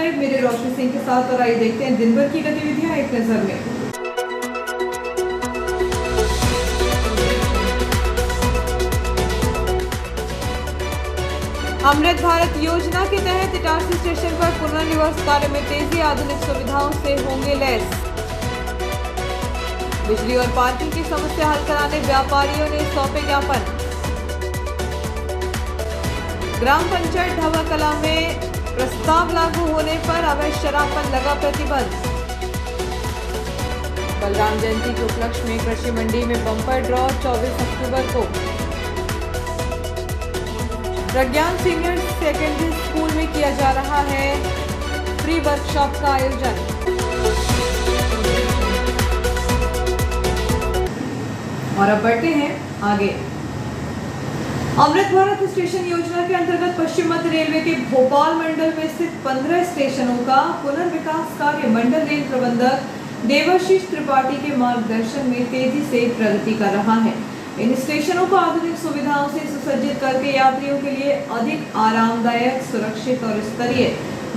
Live मेरे रोशनी सिंह के साथ और आइए देखते हैं दिन भर की गतिविधियां एक नजर में। अमृत भारत योजना के तहत इटारसी स्टेशन पर पुनर्निवास कार्य में तेजी, आधुनिक सुविधाओं से होंगे लैस। बिजली और पार्किंग की समस्या हल कराने व्यापारियों ने सौंपे ज्ञापन। ग्राम पंचायत ढाबा कला में प्रस्ताव लागू होने पर अवैध शराब पर लगा प्रतिबंध। बलराम जयंती के उपलक्ष्य में कृषि मंडी में बम्पर ड्रॉ 24 अक्टूबर को। प्रज्ञान सीनियर सेकेंडरी स्कूल में किया जा रहा है फ्री वर्कशॉप का आयोजन। और अब बढ़ते हैं आगे। अमृत भारत स्टेशन योजना के अंतर्गत पश्चिम मध्य रेलवे के भोपाल मंडल में स्थित 15 स्टेशनों का पुनर्विकास कार्य मंडल रेल प्रबंधक देवाशीष त्रिपाठी के मार्गदर्शन में तेजी से प्रगति कर रहा है। इन स्टेशनों को आधुनिक सुविधाओं से सुसज्जित करके यात्रियों के लिए अधिक आरामदायक, सुरक्षित और स्तरीय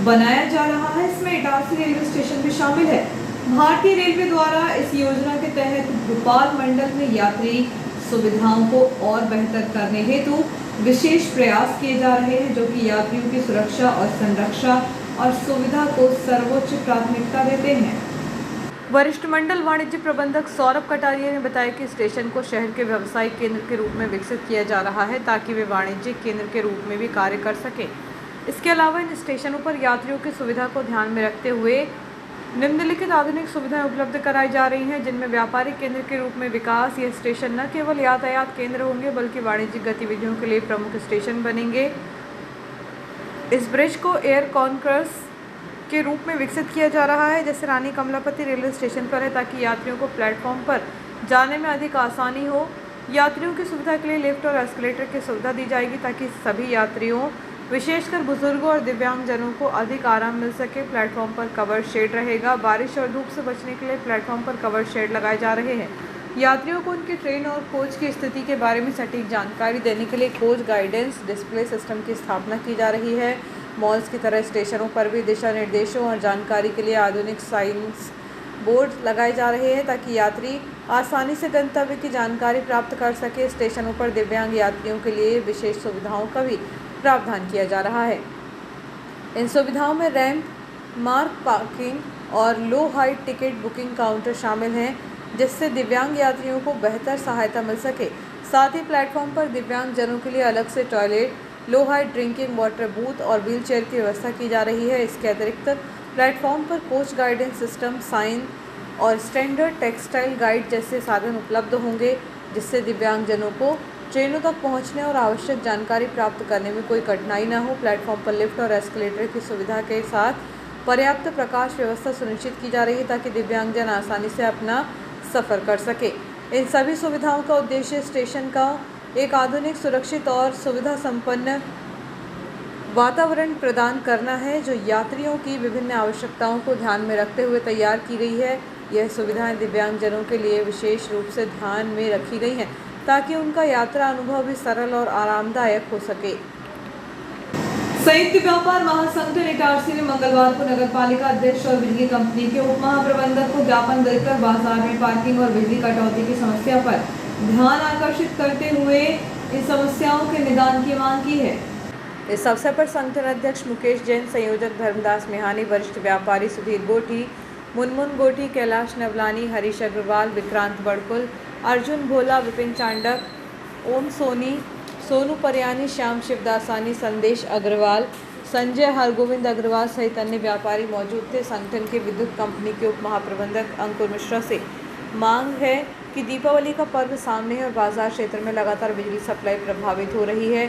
बनाया जा रहा है। इसमें इटारसी रेलवे स्टेशन भी शामिल है। भारतीय रेलवे द्वारा इस योजना के तहत भोपाल मंडल में यात्री सुविधाओं को और बेहतर करने हेतु विशेष प्रयास किए जा रहे हैं, जो कि यात्रियों की सुरक्षा और संरक्षा और सुविधा को सर्वोच्च प्राथमिकता देते हैं। वरिष्ठ मंडल वाणिज्य प्रबंधक सौरभ कटारिया ने बताया कि स्टेशन को शहर के व्यवसायिक केंद्र के रूप में विकसित किया जा रहा है, ताकि वे वाणिज्यिक केंद्र के रूप में भी कार्य कर सके। इसके अलावा इन स्टेशनों पर यात्रियों की सुविधा को ध्यान में रखते हुए निम्नलिखित आधुनिक सुविधाएं उपलब्ध कराई जा रही हैं, जिनमें व्यापारिक केंद्र के रूप में विकास। ये स्टेशन न केवल यातायात केंद्र होंगे, बल्कि वाणिज्यिक गतिविधियों के लिए प्रमुख स्टेशन बनेंगे। इस ब्रिज को एयर कॉन्कर्स के रूप में विकसित किया जा रहा है, जैसे रानी कमलापति रेलवे स्टेशन पर है, ताकि यात्रियों को प्लेटफॉर्म पर जाने में अधिक आसानी हो। यात्रियों की सुविधा के लिए लिफ्ट और एस्केलेटर की सुविधा दी जाएगी, ताकि सभी यात्रियों, विशेषकर बुजुर्गों और दिव्यांगजनों को अधिक आराम मिल सके। प्लेटफॉर्म पर कवर शेड रहेगा। बारिश और धूप से बचने के लिए प्लेटफॉर्म पर कवर शेड लगाए जा रहे हैं। यात्रियों को उनकी ट्रेन और कोच की स्थिति के बारे में सटीक जानकारी देने के लिए कोच गाइडेंस डिस्प्ले सिस्टम की स्थापना की जा रही है। मॉल्स की तरह स्टेशनों पर भी दिशा निर्देशों और जानकारी के लिए आधुनिक साइंस बोर्ड लगाए जा रहे हैं, ताकि यात्री आसानी से गंतव्य की जानकारी प्राप्त कर सके। स्टेशनों पर दिव्यांग यात्रियों के लिए विशेष सुविधाओं का भी प्रावधान किया जा रहा है। इन सुविधाओं में रैंप, मार्क पार्किंग और लो हाइट टिकट बुकिंग काउंटर शामिल हैं, जिससे दिव्यांग यात्रियों को बेहतर सहायता मिल सके। साथ ही प्लेटफॉर्म पर दिव्यांग जनों के लिए अलग से टॉयलेट, लो हाइट ड्रिंकिंग वाटर बूथ और व्हील चेयर की व्यवस्था की जा रही है। इसके अतिरिक्त प्लेटफॉर्म पर कोच गाइडेंस सिस्टम, साइन और स्टैंडर्ड टेक्सटाइल गाइड जैसे साधन उपलब्ध होंगे, जिससे दिव्यांगजनों को ट्रेनों तक पहुंचने और आवश्यक जानकारी प्राप्त करने में कोई कठिनाई न हो। प्लेटफॉर्म पर लिफ्ट और एस्केलेटर की सुविधा के साथ पर्याप्त प्रकाश व्यवस्था सुनिश्चित की जा रही है, ताकि दिव्यांगजन आसानी से अपना सफ़र कर सके। इन सभी सुविधाओं का उद्देश्य स्टेशन का एक आधुनिक, सुरक्षित और सुविधा संपन्न वातावरण प्रदान करना है, जो यात्रियों की विभिन्न आवश्यकताओं को ध्यान में रखते हुए तैयार की गई है। यह सुविधाएं दिव्यांगजनों के लिए विशेष रूप से ध्यान में रखी गई हैं, ताकि उनका यात्रा अनुभव भी सरल और आरामदायक हो सके। संयुक्त व्यापार महासंगठन इटारसी ने मंगलवार को नगरपालिका अध्यक्ष और बिजली कंपनी के उप महाप्रबंधक को ज्ञापन देकर बाजार में पार्किंग और बिजली कटौती की समस्या पर ध्यान आकर्षित करते हुए इन समस्याओं के निदान की मांग की है। इस अवसर पर संगठन अध्यक्ष मुकेश जैन, संयोजक धर्मदास मेहानी, वरिष्ठ व्यापारी सुधीर गोठी, मुनमुन गोठी, कैलाश नवलानी, हरीश अग्रवाल, विक्रांत बड़कुल, अर्जुन भोला, विपिन चांडक, ओम सोनी, सोनू परियानी, श्याम शिवदासानी, संदेश अग्रवाल, संजय हरगोविंद अग्रवाल सहित अन्य व्यापारी मौजूद थे। संगठन के विद्युत कंपनी के उप महाप्रबंधक अंकुर मिश्रा से मांग है कि दीपावली का पर्व सामने है और बाजार क्षेत्र में लगातार बिजली सप्लाई प्रभावित हो रही है।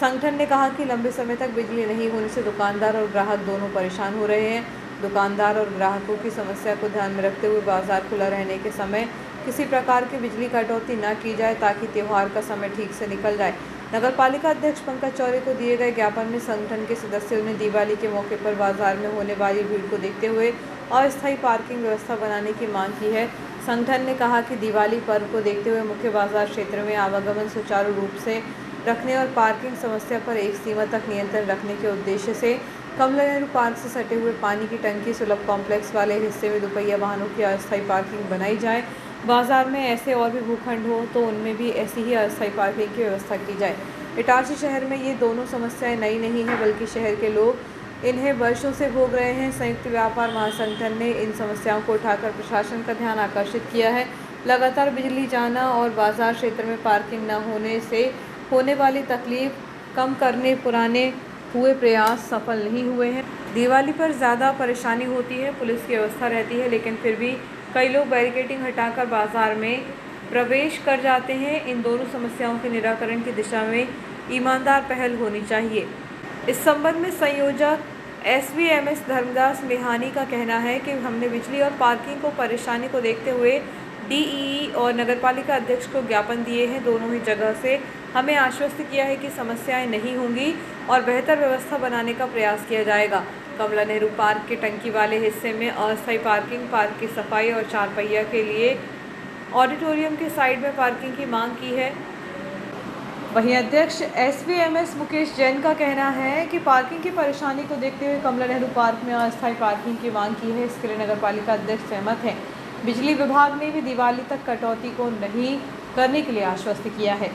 संगठन ने कहा कि लंबे समय तक बिजली नहीं होने से दुकानदार और ग्राहक दोनों परेशान हो रहे हैं। दुकानदार और ग्राहकों की समस्या को ध्यान में रखते हुए बाजार खुला रहने के समय किसी प्रकार की बिजली कटौती न की जाए, ताकि त्यौहार का समय ठीक से निकल जाए। नगरपालिका अध्यक्ष पंकज चौरे को दिए गए ज्ञापन में संगठन के सदस्यों ने दिवाली के मौके पर बाजार में होने वाली भीड़ को देखते हुए अस्थायी पार्किंग व्यवस्था बनाने की मांग की है। संगठन ने कहा कि दिवाली पर्व को देखते हुए मुख्य बाजार क्षेत्र में आवागमन सुचारू रूप से रखने और पार्किंग समस्या पर एक सीमा तक नियंत्रण रखने के उद्देश्य से कमला नेहरू पार्क से सटे हुए पानी की टंकी सुलभ कॉम्प्लेक्स वाले हिस्से में दोपहिया वाहनों की अस्थायी पार्किंग बनाई जाए। बाजार में ऐसे और भी भूखंड हो तो उनमें भी ऐसी ही अस्थायी पार्किंग की व्यवस्था की जाए। इटारसी शहर में ये दोनों समस्याएं नई नहीं है, बल्कि शहर के लोग इन्हें वर्षों से भोग रहे हैं। संयुक्त व्यापार महासंगठन ने इन समस्याओं को उठाकर प्रशासन का ध्यान आकर्षित किया है। लगातार बिजली जाना और बाजार क्षेत्र में पार्किंग न होने से होने वाली तकलीफ कम करने पुराने हुए प्रयास सफल नहीं हुए हैं। दिवाली पर ज़्यादा परेशानी होती है, पुलिस की व्यवस्था रहती है, लेकिन फिर भी कई लोग बैरिकेडिंग हटाकर बाजार में प्रवेश कर जाते हैं। इन दोनों समस्याओं के निराकरण की दिशा में ईमानदार पहल होनी चाहिए। इस संबंध में संयोजक SVMS धर्मदास मेहानी का कहना है कि हमने बिजली और पार्किंग को परेशानी को देखते हुए DEE और नगरपालिका अध्यक्ष को ज्ञापन दिए हैं। दोनों ही जगह से हमें आश्वस्त किया है कि समस्याएं नहीं होंगी और बेहतर व्यवस्था बनाने का प्रयास किया जाएगा। कमला नेहरू पार्क के टंकी वाले हिस्से में अस्थायी पार्किंग, पार्क की सफाई और 4 पहिया के लिए ऑडिटोरियम के साइड में पार्किंग की मांग की है। वहीं अध्यक्ष SVMS मुकेश जैन का कहना है कि पार्किंग की परेशानी को देखते हुए कमला नेहरू पार्क में अस्थायी पार्किंग की मांग की है। इसके लिए नगरपालिका अध्यक्ष सहमत हैं। बिजली विभाग ने भी दिवाली तक कटौती को नहीं करने के लिए आश्वस्त किया है।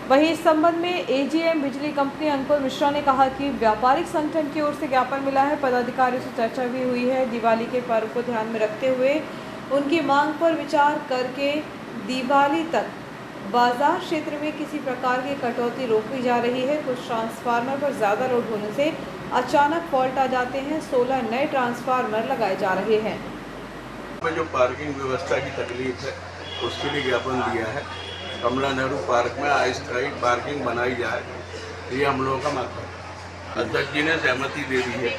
वहीं इस संबंध में AGM बिजली कंपनी अंकुर मिश्रा ने कहा कि व्यापारिक संगठन की ओर से ज्ञापन मिला है, पदाधिकारियों से चर्चा भी हुई है। दिवाली के पर्व को ध्यान में रखते हुए उनकी मांग पर विचार करके दिवाली तक बाजार क्षेत्र में किसी प्रकार की कटौती रोकी जा रही है। कुछ ट्रांसफार्मर पर ज़्यादा लोड होने से अचानक फॉल्ट आ जाते हैं। 16 नए ट्रांसफार्मर लगाए जा रहे हैं। जो पार्किंग व्यवस्था की तकलीफ है उसके लिए ज्ञापन दिया है। कमला नेहरू पार्क में अस्थायी पार्किंग बनाई जाए, ये हम लोगों का मत है। अध्यक्ष जी ने सहमति दे दी है,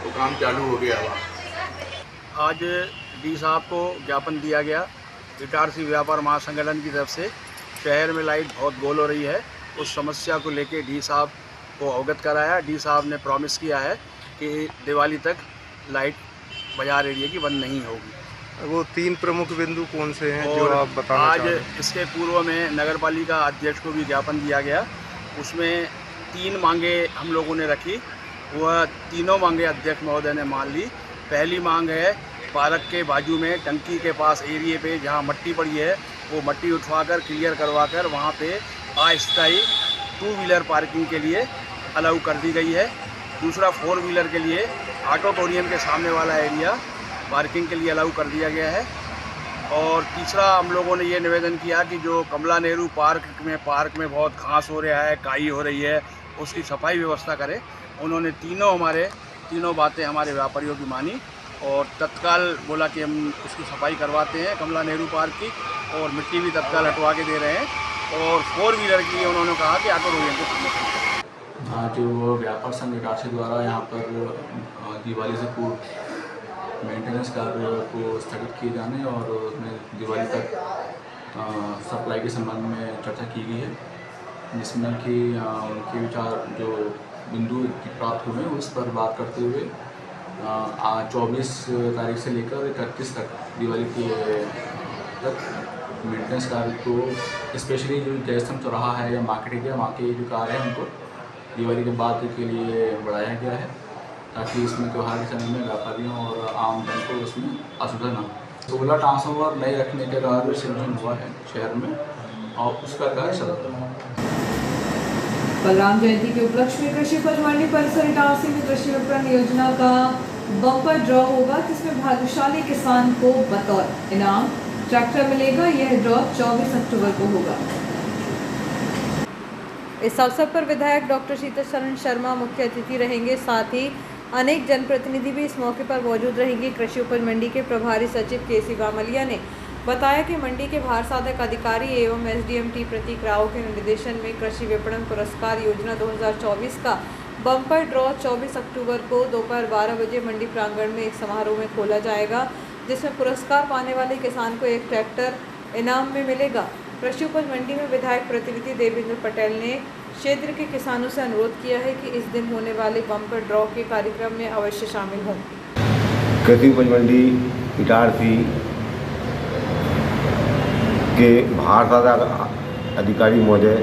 तो काम चालू हो गया हुआ। आज डी साहब को ज्ञापन दिया गया। इटारसी व्यापार महासंगठन की तरफ से शहर में लाइट बहुत गोल हो रही है, उस समस्या को लेके डी साहब को अवगत कराया। डी साहब ने प्रॉमिस किया है कि दिवाली तक लाइट बाजार एरिया की बंद नहीं होगी। वो 3 प्रमुख बिंदु कौन से हैं जो आप बताना आज चाह रहे हैं? इसके पूर्व में नगरपालिका अध्यक्ष को भी ज्ञापन दिया गया। उसमें 3 मांगे हम लोगों ने रखी, वह तीनों मांगे अध्यक्ष महोदय ने मान ली। पहली मांग है पार्क के बाजू में टंकी के पास एरिए पे जहां मट्टी पड़ी है वो मट्टी उठवाकर क्लियर करवाकर वहां पे अस्थायी 2 व्हीलर पार्किंग के लिए अलाउ कर दी गई है। दूसरा 4 व्हीलर के लिए ऑडिटोरियम के सामने वाला एरिया पार्किंग के लिए अलाउ कर दिया गया है। और तीसरा हम लोगों ने ये निवेदन किया कि जो कमला नेहरू पार्क में बहुत घास हो रहा है, काई हो रही है, उसकी सफाई व्यवस्था करें। उन्होंने तीनों बातें हमारे व्यापारियों की मानी और तत्काल बोला कि हम उसकी सफाई करवाते हैं कमला नेहरू पार्क की, और मिट्टी भी तत्काल हटवा के दे रहे हैं। और 4 व्हीलर के लिए उन्होंने कहा कि ऑडिटोरियम को जो व्यापार संघ इटारसी द्वारा यहाँ पर दिवाली से पूर्व मेंटेनेंस कार्य को स्थगित किए जाने और उसमें दिवाली तक सप्लाई के संबंध में चर्चा की गई है, जिसमें कि उनके विचार जो बिंदु प्राप्त हुए उस पर बात करते हुए 24 तारीख से लेकर 31 तक दिवाली के तक मेंटेनेंस कार्य को स्पेशली जो जयस्तंभ चौराहा है या मार्केट एरिया वहाँ के जो कार्य है उनको दिवाली के बाद के लिए बढ़ाया गया है, ताकि इसमें त्यौहार के समय में व्यापारियों और आम जन को उसमें असुविधा न हो। 16 ट्रांसफार्मर नए रखने के कार्य सैंक्शन हुआ है शहर में और उसका कार्य चल रहा है। बलराम जयंती के उपलक्ष्य में कृषि उपज मंडी परिसर इटारसी में कृषि विपणन योजना का बम्पर ड्रॉ होगा, जिसमें भाग्यशाली किसान को बतौर इनाम ट्रैक्टर मिलेगा। यह ड्रॉ 24 अक्टूबर को होगा। इस अवसर पर विधायक डॉक्टर शीतल शरण शर्मा मुख्य अतिथि रहेंगे, साथ ही अनेक जनप्रतिनिधि भी इस मौके पर मौजूद रहेंगे। कृषि उपज मंडी के प्रभारी सचिव KC बामलिया ने बताया कि मंडी के भार साधक अधिकारी एवं SDM टी प्रतीक राव के निर्देशन में कृषि विपणन पुरस्कार योजना 2024 का बम्पर ड्रॉ 24 अक्टूबर को दोपहर 12 बजे मंडी प्रांगण में एक समारोह में खोला जाएगा, जिसमें पुरस्कार पाने वाले किसान को एक ट्रैक्टर इनाम में मिलेगा। कृषि उपज मंडी में विधायक प्रतिनिधि देवेंद्र पटेल ने क्षेत्र के किसानों से अनुरोध किया है कि इस दिन होने वाले बम्पर ड्रॉ के कार्यक्रम में अवश्य शामिल हों। कृषि उपज मंडी इटारसी के भार साधक अधिकारी महोदय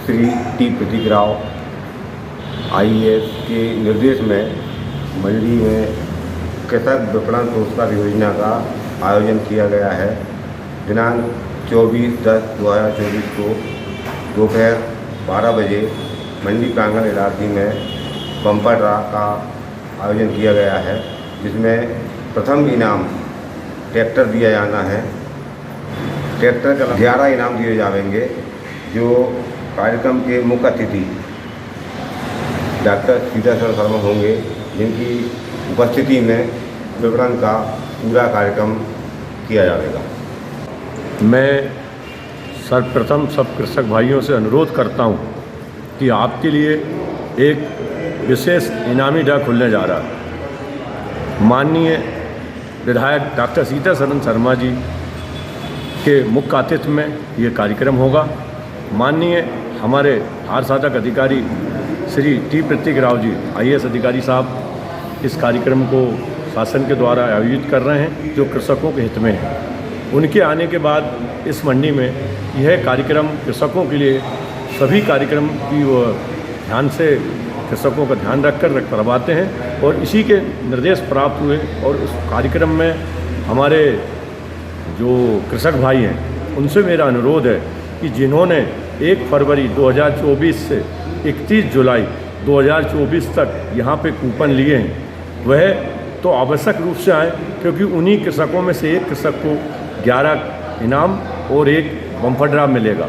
श्री टी प्रतीक राव IAS के निर्देश में मंडी में कृषक विपणन पुरस्कार योजना का आयोजन किया गया है। दिनांक 24/10/2024 को दोपहर 12 बजे मंडी प्रांगण इलाके में बम्पर ड्रा का आयोजन किया गया है, जिसमें प्रथम इनाम ट्रैक्टर दिया जाना है। ट्रैक्टर का 11 इनाम दिए जाएंगे, जो कार्यक्रम के मुख्य अतिथि डॉक्टर सीतासरन शर्मा होंगे, जिनकी उपस्थिति में विपणन का पूरा कार्यक्रम किया जाएगा। मैं सर्वप्रथम सब कृषक भाइयों से अनुरोध करता हूं कि आपके लिए एक विशेष इनामी ड्रा खुलने जा रहा है। माननीय विधायक डॉक्टर सीतासरन शर्मा जी के मुख्य आतिथ्य में ये कार्यक्रम होगा। माननीय हमारे हार साधक अधिकारी श्री टी प्रतीक राव जी IAS अधिकारी साहब इस कार्यक्रम को शासन के द्वारा आयोजित कर रहे हैं, जो कृषकों के हित में है। उनके आने के बाद इस मंडी में यह कार्यक्रम कृषकों के लिए सभी कार्यक्रम की वो ध्यान से कृषकों का ध्यान रखकर करवाते हैं और इसी के निर्देश प्राप्त हुए। और उस कार्यक्रम में हमारे जो कृषक भाई हैं उनसे मेरा अनुरोध है कि जिन्होंने 1 फरवरी 2024 से 31 जुलाई 2024 तक यहाँ पे कूपन लिए हैं, वह तो आवश्यक रूप से आएँ, क्योंकि उन्हीं कृषकों में से एक कृषक को 11 इनाम और 1 बम्पर ड्रा मिलेगा।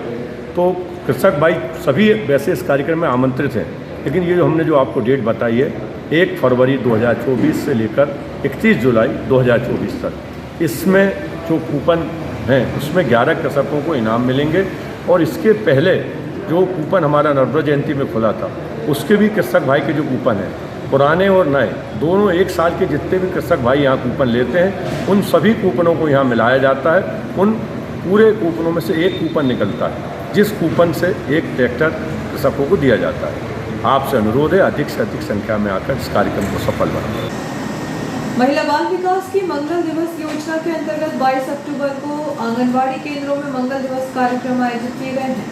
तो कृषक भाई सभी वैसे इस कार्यक्रम में आमंत्रित हैं, लेकिन ये जो हमने जो आपको डेट बताई है 1 फरवरी 2024 से लेकर 31 जुलाई 2024 तक, इसमें जो कूपन हैं उसमें 11 कृषकों को इनाम मिलेंगे। और इसके पहले जो कूपन हमारा नर्मदा जयंती में खुला था, उसके भी कृषक भाई के जो कूपन हैं, पुराने और नए दोनों 1 साल के जितने भी कृषक भाई यहाँ कूपन लेते हैं, उन सभी कूपनों को यहाँ मिलाया जाता है। उन पूरे कूपनों में से 1 कूपन निकलता है, जिस कूपन से 1 ट्रैक्टर कृषकों को दिया जाता है। आपसे अनुरोध है अधिक से अधिक संख्या में आकर इस कार्यक्रम को सफल बनाएं। महिला बाल विकास की मंगल दिवस योजना के अंतर्गत 22 अक्टूबर को आंगनबाड़ी केंद्रों में मंगल दिवस कार्यक्रम आयोजित किए गए हैं।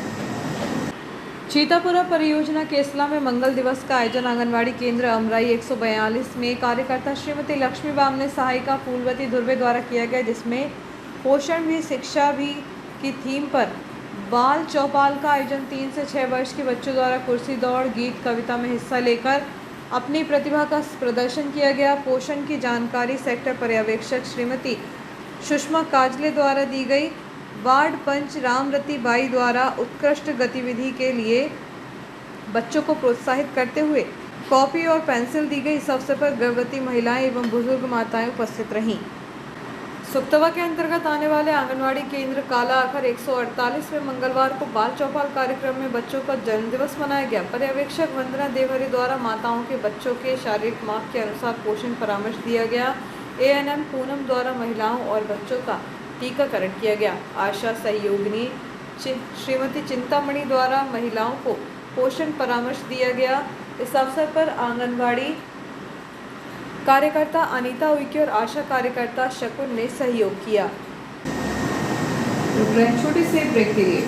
चीतापुरा परियोजना केसला में मंगल दिवस का आयोजन आंगनबाड़ी केंद्र अमराई 142 में कार्यकर्ता श्रीमती लक्ष्मी बामने सहायिका फूलवती धुर्वे द्वारा किया गया, जिसमें पोषण भी शिक्षा भी की थीम पर बाल चौपाल का आयोजन 3 से 6 वर्ष के बच्चों द्वारा कुर्सी दौड़, गीत, कविता में हिस्सा लेकर अपनी प्रतिभा का प्रदर्शन किया गया। पोषण की जानकारी सेक्टर पर्यवेक्षक श्रीमती सुषमा काजले द्वारा दी गई। वार्ड पंच रामरती बाई द्वारा उत्कृष्ट गतिविधि के लिए बच्चों को प्रोत्साहित करते हुए कॉपी और पेंसिल दी गई। इस अवसर पर गर्भवती महिलाएं एवं बुजुर्ग माताएं उपस्थित रहीं। सुक्तवा के अंतर्गत आने वाले आंगनवाड़ी केंद्र काला आखर 148 में मंगलवार को बाल चौपाल कार्यक्रम में बच्चों का जन्मदिवस मनाया गया। पर्यवेक्षक वंदना देवहरी द्वारा माताओं के बच्चों के शारीरिक माप के अनुसार पोषण परामर्श दिया गया। ANM पूनम द्वारा महिलाओं और बच्चों का टीकाकरण किया गया। आशा सहयोगिनी श्रीमती चिंतामणि द्वारा महिलाओं को पोषण परामर्श दिया गया। इस अवसर पर आंगनवाड़ी कार्यकर्ता अनीता उइके और आशा कार्यकर्ता शकुन ने सहयोग किया। छोटे से ब्रेक के लिए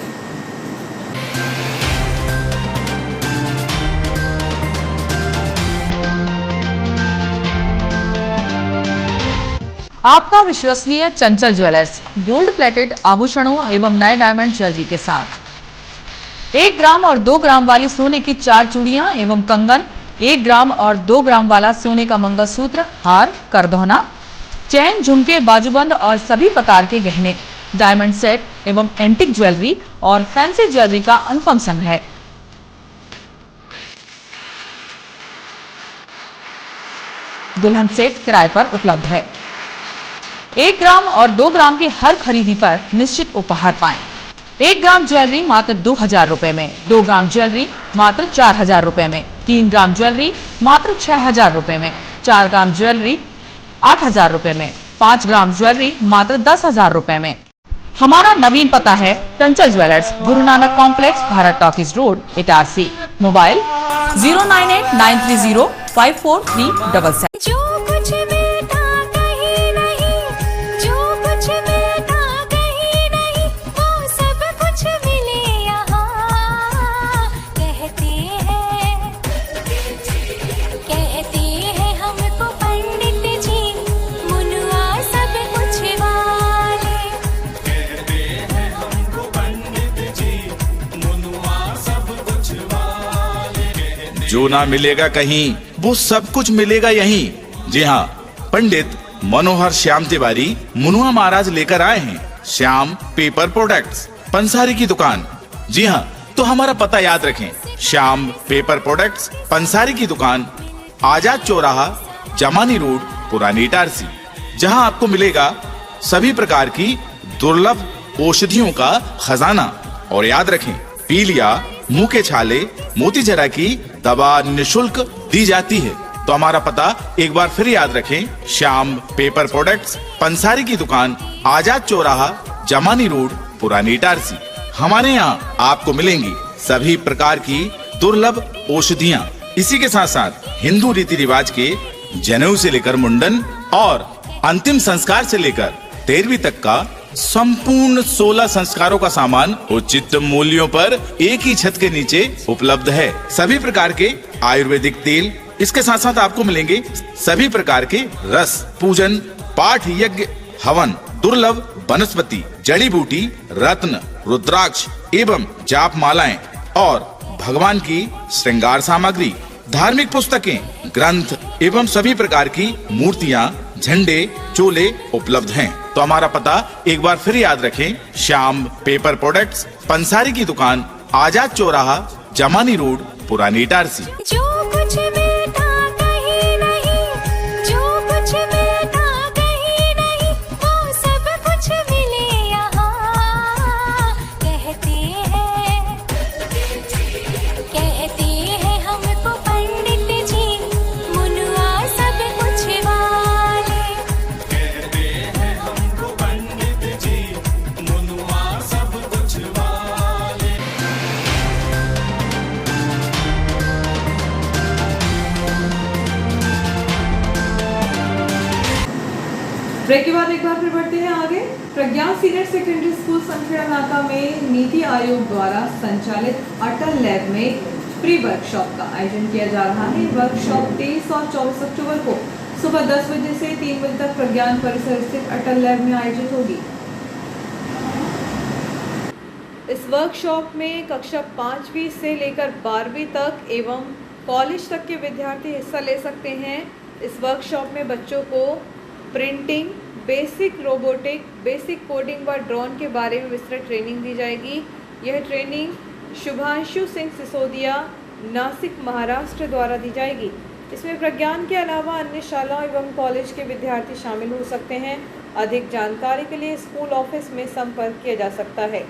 आपका विश्वसनीय चंचल ज्वेलर्स गोल्ड प्लेटेड आभूषणों एवं नए डायमंड ज्वेलरी के साथ 1 ग्राम और 2 ग्राम वाली सोने की 4 चूड़ियां एवं कंगन, 1 ग्राम और 2 ग्राम वाला सोने का मंगलसूत्र, हार, करधौना, चैन, झुमके, बाजूबंद और सभी प्रकार के गहने, डायमंड सेट एवं एंटिक ज्वेलरी और फैंसी ज्वेलरी का अनुपम संग्रह। दुल्हन सेट किराए पर उपलब्ध है। 1 ग्राम और 2 ग्राम की हर खरीदी पर निश्चित उपहार पाएं। 1 ग्राम ज्वेलरी मात्र 2000 रुपए में, 2 ग्राम ज्वेलरी मात्र 4000 रुपए में, 3 ग्राम ज्वेलरी मात्र 6000 रुपए में, 4 ग्राम ज्वेलरी 8000 रुपए में, 5 ग्राम ज्वेलरी मात्र 10000 रुपए में। हमारा नवीन पता है चंचल jewellers, Guru Nanak complex, Bharat talkies road, Itarsi. Mobile 09893054377। जो कुछ बेटा कहीं नहीं, जो कुछ बेटा कहीं नहीं, वो सब कुछ मिले यहाँ। कहते हैं जो ना मिलेगा कहीं वो सब कुछ मिलेगा यहीं। जी हाँ, पंडित मनोहर श्याम तिवारी मुनुआ महाराज लेकर आए हैं श्याम पेपर प्रोडक्ट्स, पंसारी की दुकान। जी हाँ, तो हमारा पता याद रखें, श्याम पेपर प्रोडक्ट्स, पंसारी की दुकान, आजाद चौराहा, जमानी रोड, पुरानी इटारसी, जहां आपको मिलेगा सभी प्रकार की दुर्लभ औषधियों का खजाना। और याद रखें, पीलिया, मुंह के छाले, मोतीजरा की दवा निशुल्क दी जाती है। तो हमारा पता एक बार फिर याद रखें, श्याम पेपर प्रोडक्ट्स, पंसारी की दुकान, आजाद चौराहा, जमानी रोड, पुरानी इटारसी। हमारे यहाँ आपको मिलेंगी सभी प्रकार की दुर्लभ औषधियाँ। इसी के साथ साथ हिंदू रीति रिवाज के जनेऊ से लेकर मुंडन और अंतिम संस्कार से लेकर 13वीं तक का संपूर्ण 16 संस्कारों का सामान उचित मूल्यों पर एक ही छत के नीचे उपलब्ध है। सभी प्रकार के आयुर्वेदिक तेल, इसके साथ साथ आपको मिलेंगे सभी प्रकार के रस, पूजन, पाठ, यज्ञ, हवन, दुर्लभ वनस्पति, जड़ी बूटी, रत्न, रुद्राक्ष एवं जाप मालाएं और भगवान की श्रृंगार सामग्री, धार्मिक पुस्तकें, ग्रंथ एवं सभी प्रकार की मूर्तियां, झंडे, चोले उपलब्ध हैं। तो हमारा पता एक बार फिर याद रखें, श्याम पेपर प्रोडक्ट्स, पंसारी की दुकान, आजाद चौराहा, जमानी रोड, पुरानी इटारसी। जो कुछ मिलता कहीं नहीं, जो कुछ मिलता कहीं नहीं, वो सब कुछ मिले यहाँ। कहते हैं हमको पंडित जी, मुनुआ सब कुछ वाले। कहते हैं हमको पंडित जी, मुनुआ सब कुछ वाले। ब्रेक के बाद एक बार फिर बढ़ते हैं आगे। प्रज्ञान सीनियर सेकेंडरी स्कूल संखेड़ा नाका में नीति आयोग द्वारा संचालित अटल लैब में फ्री वर्कशॉप का आयोजन किया जा रहा है। वर्कशॉप 23 और 24 अक्टूबर को सुबह 10 बजे से 3 बजे तक प्रज्ञान परिसर स्थित अटल लैब में आयोजित होगी। इस वर्कशॉप में कक्षा 5वीं से लेकर 12वीं तक एवं कॉलेज तक के विद्यार्थी हिस्सा ले सकते हैं। इस वर्कशॉप में बच्चों को printing, basic robotic, basic coding व ड्रोन के बारे में विस्तृत ट्रेनिंग दी जाएगी। यह ट्रेनिंग शुभांशु सिंह सिसोदिया, नासिक, महाराष्ट्र द्वारा दी जाएगी। इसमें प्रज्ञान के अलावा अन्य शालाओं एवं कॉलेज के विद्यार्थी शामिल हो सकते हैं। अधिक जानकारी के लिए स्कूल ऑफिस में संपर्क किया जा सकता है।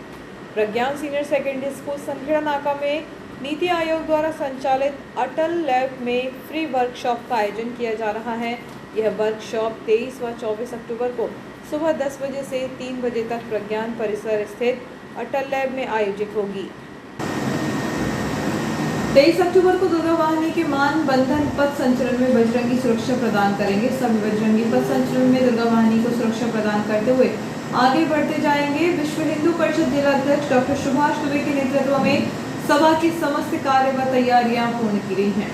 प्रज्ञान सीनियर सेकेंडरी स्कूल संखेड़ा नाका में नीति आयोग द्वारा संचालित अटल लैब में फ्री वर्कशॉप का आयोजन किया जा रहा है। यह वर्कशॉप 23 व 24 अक्टूबर को सुबह 10 बजे से 3 बजे तक प्रज्ञान परिसर स्थित अटल लैब में आयोजित होगी। 23 अक्टूबर को दुर्गा वाहिनी के मान बंधन पथ संचलन में बजरंगी सुरक्षा प्रदान करेंगे। सभी बजरंगी पथ संचलन में दुर्गा वाहिनी को सुरक्षा प्रदान करते हुए आगे बढ़ते जाएंगे। विश्व हिंदू परिषद जिला अध्यक्ष डॉक्टर सुभाष दुबे के नेतृत्व में सभा की समस्त कार्य व तैयारियां पूर्ण की गई हैं।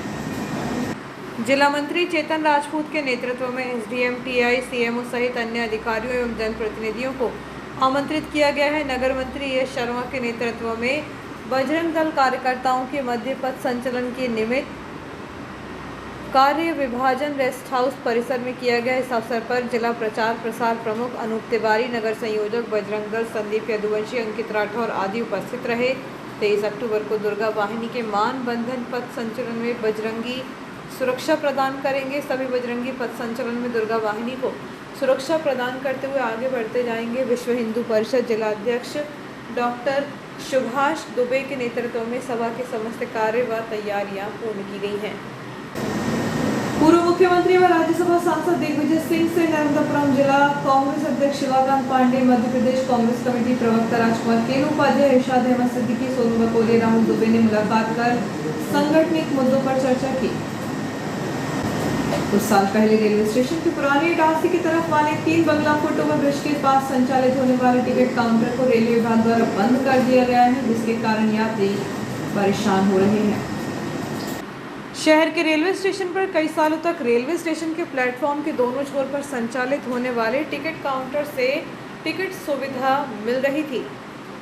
जिला मंत्री चेतन राजपूत के नेतृत्व में एसडीएम, टीआई, सीएमओ सहित अन्य अधिकारियों एवं जनप्रतिनिधियों को आमंत्रित किया गया है। नगर मंत्री यश शर्मा के नेतृत्व में बजरंग दल कार्यकर्ताओं के मध्य पथ संचलन के निमित्त कार्य विभाजन रेस्ट हाउस परिसर में किया गया। इस अवसर पर जिला प्रचार प्रसार प्रमुख अनूप तिवारी, नगर संयोजक बजरंग दल संदीप यदुवंशी, अंकित राठौर आदि उपस्थित रहे। 23 अक्टूबर को दुर्गा वाहिनी के मान बंधन पथ संचलन में बजरंगी सुरक्षा प्रदान करेंगे। सभी बजरंगी पथ संचलन में दुर्गा वाहिनी को सुरक्षा प्रदान करते हुए आगे बढ़ते जाएंगे। विश्व हिंदू परिषद जिला अध्यक्ष डॉक्टर सुभाष दुबे के नेतृत्व में सभा के समस्त कार्य व तैयारियां पूर्ण की गई हैं। पूर्व मुख्यमंत्री व राज्यसभा सांसद दिग्विजय सिंह से नर्मदापुरम जिला कांग्रेस अध्यक्ष शिवाकांत पांडे, मध्य प्रदेश कांग्रेस कमेटी प्रवक्ता राजकुमार केनू उपाध्याय, इरशाद अहमद सिद्दीकी, सोनू बकोले, राहुल दुबे ने मुलाकात कर संगठनिक मुद्दों पर चर्चा की। कुछ साल पहले रेलवे स्टेशन के पुराने इटारसी की तरफ वाले 3 बंगला फुट ओवर ब्रिज के पास संचालित होने वाले टिकट काउंटर को रेलवे विभाग द्वारा बंद कर दिया गया है, जिसके कारण यात्री परेशान हो रहे हैं। शहर के रेलवे स्टेशन पर कई सालों तक रेलवे स्टेशन के प्लेटफॉर्म के दोनों छोर पर संचालित होने वाले टिकट काउंटर से टिकट सुविधा मिल रही थी।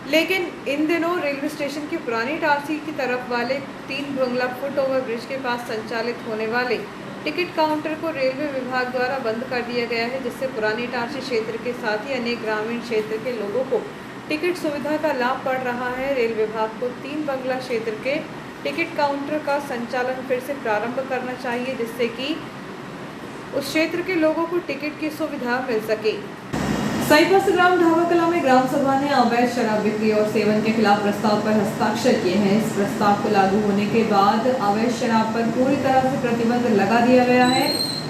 लेकिन इन दिनों रेलवे स्टेशन की पुरानी टारसी की तरफ वाले 3 बंगला फुट ओवर ब्रिज के पास संचालित होने वाले टिकट काउंटर को रेलवे विभाग द्वारा बंद कर दिया गया है, जिससे पुरानी टारसी क्षेत्र के साथ ही अनेक ग्रामीण क्षेत्र के लोगों को टिकट सुविधा का लाभ पड़ रहा है। रेल विभाग को 3 बंगला क्षेत्र के टिकट काउंटर का संचालन फिर से प्रारंभ करना चाहिए, जिससे कि उस क्षेत्र के लोगों को टिकट की सुविधा मिल सके। सईपास ग्राम ढाबा कला में ग्राम सभा ने अवैध शराब बिक्री और सेवन के खिलाफ प्रस्ताव पर हस्ताक्षर किए हैं। इस प्रस्ताव को लागू होने के बाद अवैध शराब पर पूरी तरह से प्रतिबंध लगा दिया गया है।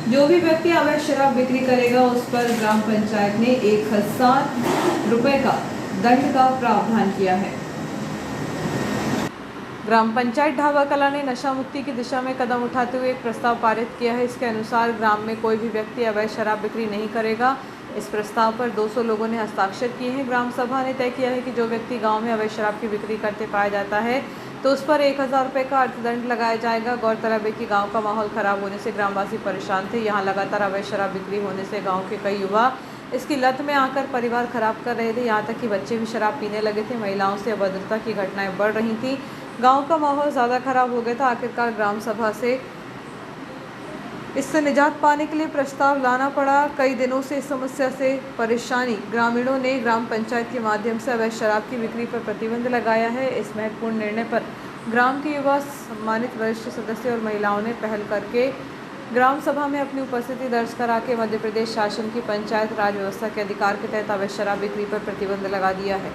जो भी व्यक्ति अवैध शराब बिक्री करेगा उस पर ग्राम पंचायत ने 1000 रुपए का दंड का प्रावधान किया है। ग्राम पंचायत ढाबा कला ने नशा मुक्ति की दिशा में कदम उठाते हुए एक प्रस्ताव पारित किया है। इसके अनुसार ग्राम में कोई भी व्यक्ति अवैध शराब बिक्री नहीं करेगा। इस प्रस्ताव पर 200 लोगों ने हस्ताक्षर किए हैं। ग्राम सभा ने तय किया है कि जो व्यक्ति गांव में अवैध शराब की बिक्री करते पाया जाता है तो उस पर 1000 रुपये का अर्थदंड लगाया जाएगा। गौरतलब है कि गांव का माहौल खराब होने से ग्रामवासी परेशान थे। यहां लगातार अवैध शराब बिक्री होने से गांव के कई युवा इसकी लत में आकर परिवार खराब कर रहे थे। यहाँ तक कि बच्चे भी शराब पीने लगे थे। महिलाओं से अभद्रता की घटनाएं बढ़ रही थी। गांव का माहौल ज़्यादा खराब हो गया था। आखिरकार ग्राम सभा से इससे निजात पाने के लिए प्रस्ताव लाना पड़ा। कई दिनों से इस समस्या से परेशानी ग्रामीणों ने ग्राम पंचायत के माध्यम से अवैध शराब की बिक्री पर प्रतिबंध लगाया है। इस महत्वपूर्ण निर्णय पर ग्राम के युवा, सम्मानित वरिष्ठ सदस्य और महिलाओं ने पहल करके ग्राम सभा में अपनी उपस्थिति दर्ज करा के मध्य प्रदेश शासन की पंचायत राज व्यवस्था के अधिकार के तहत अवैध शराब बिक्री पर प्रतिबंध लगा दिया है।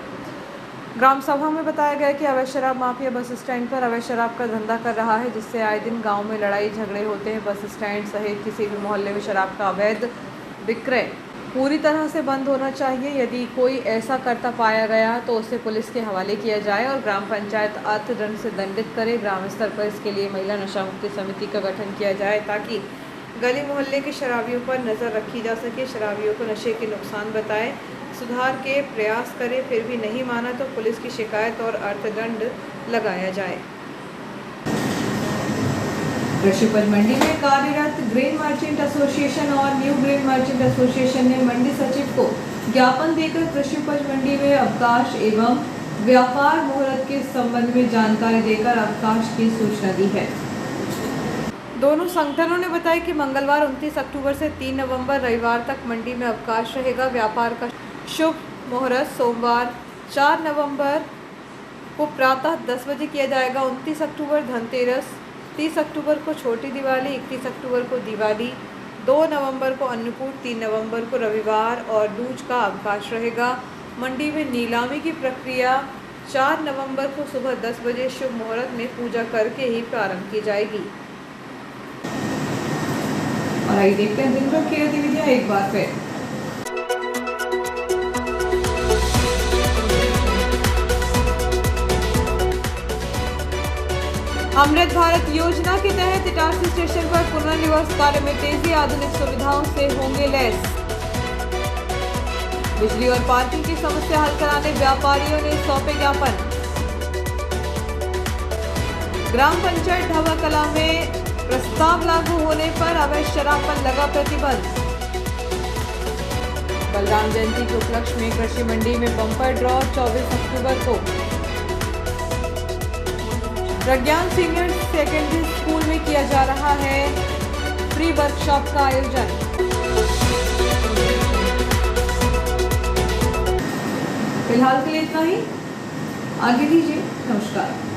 ग्राम सभा में बताया गया कि अवैध शराब माफिया बस स्टैंड पर अवैध शराब का धंधा कर रहा है, जिससे आए दिन गांव में लड़ाई झगड़े होते हैं। बस स्टैंड सहित किसी भी मोहल्ले में शराब का अवैध विक्रय पूरी तरह से बंद होना चाहिए। यदि कोई ऐसा करता पाया गया तो उसे पुलिस के हवाले किया जाए और ग्राम पंचायत अर्थदंड से दंडित करे। ग्राम स्तर पर इसके लिए महिला नशा मुक्ति समिति का गठन किया जाए ताकि गली मोहल्ले के शराबियों पर नज़र रखी जा सके। शराबियों को नशे के नुकसान बताएं, सुधार के प्रयास करें, फिर भी नहीं माना तो पुलिस की शिकायत और अर्थदंड लगाया जाए। कृषि उपज मंडी में कार्यरत ग्रेन मर्चेंट एसोसिएशन और न्यू ग्रेन मर्चेंट एसोसिएशन ने मंडी सचिव को ज्ञापन देकर कृषि उपज मंडी में अवकाश एवं व्यापार मुहूर्त के संबंध में जानकारी देकर अवकाश की सूचना दी है। दोनों संगठनों ने बताया कि मंगलवार 29 अक्टूबर से 3 नवंबर रविवार तक मंडी में अवकाश रहेगा। व्यापार का शुभ मुहूर्त सोमवार 4 नवंबर को प्रातः 10 बजे किया जाएगा। 29 अक्टूबर धनतेरस, 30 अक्टूबर को छोटी दिवाली, 31 अक्टूबर को दिवाली, 2 नवंबर को अन्नकूट, 3 नवंबर को रविवार और दूज का अवकाश रहेगा। मंडी में नीलामी की प्रक्रिया 4 नवंबर को सुबह 10 बजे शुभ मुहूर्त में पूजा करके ही प्रारंभ की जाएगी। और आइए देखते हैं दिन भर की गतिविधियां एक बार फिर। अमृत भारत योजना के तहत इटारसी स्टेशन पर पुनर्निवास कार्य में तेजी, आधुनिक सुविधाओं से होंगे लैस। बिजली और पार्किंग की समस्या हल कराने व्यापारियों ने सौंपे ज्ञापन। ग्राम पंचायत ढाबा कला में प्रस्ताव लागू होने पर अवैध शराब पर लगा प्रतिबंध। बलराम जयंती के उपलक्ष्य में कृषि मंडी में बम्पर ड्रॉ 24 अक्टूबर को। प्रज्ञान सीनियर सेकेंडरी स्कूल में किया जा रहा है फ्री वर्कशॉप का आयोजन। फिलहाल के लिए इतना ही। आगे दीजिए। नमस्कार।